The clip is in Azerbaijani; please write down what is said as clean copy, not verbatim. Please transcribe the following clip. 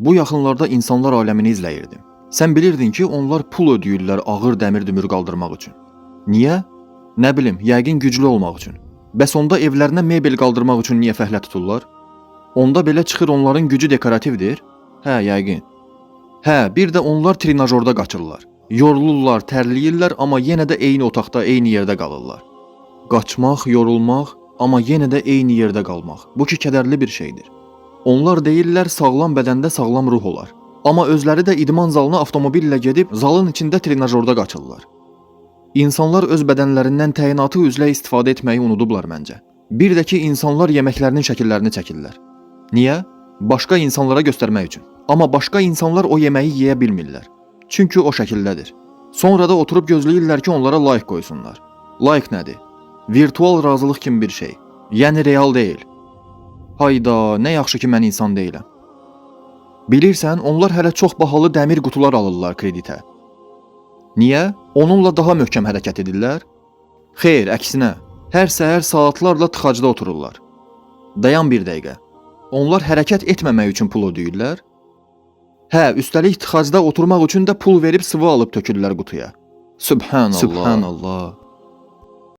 Bu yaxınlarda insanlar aləmini izləyirdim. Sən bilirdin ki, onlar pul ödəyirlər ağır dəmir dümür qaldırmaq üçün. Niyə? Nə bilim, yəqin güclü olmaq üçün. Bəs onda evlərinə mebel qaldırmaq üçün niyə fəhlə tuturlar? Onda belə çıxır onların gücü dekorativdir? Hə, yəqin. Hə, bir də onlar trenajorda qaçırlar. Yorulurlar, tərləyirlər, amma yenə də eyni otaqda, eyni yerdə qalırlar. Qaçmaq, yorulmaq, amma yenə də eyni yerdə qalmaq. Bu ki kədərli bir şeydir. Onlar deyirlər sağlam bədəndə sağlam ruh olar. Amma özləri də idman zalına avtomobillə gedib zalın içində trenajorda qaçırlar. İnsanlar öz bədənlərindən təyinatı üzrə istifadə etməyi unudublar məncə. Bir də ki, insanlar yeməklərinin şəkillərini çəkirlər. Niyə? Başqa insanlara göstərmək üçün. Amma başqa insanlar o yeməyi yeyə bilmirlər. Çünki o şəkildədir. Sonra da oturub gözləyirlər ki, onlara like qoysunlar. Like nədir? Virtual razılıq kimi bir şey. Yəni real deyil. Hayda, nə yaxşı ki mən insan deyiləm. Bilirsən, onlar hələ çox bahalı dəmir qutular alırlar kreditə. Niyə? Onunla daha möhkəm hərəkət edirlər? Xeyr, əksinə. Hər səhər saatlarla tıxacda otururlar. Dayan bir dəqiqə. Onlar hərəkət etməmək üçün pul ödəyirlər? Hə, üstəlik tıxacda oturmaq üçün də pul verib sıvı alıb tökürlər qutuya. Subhanallah. Subhanallah.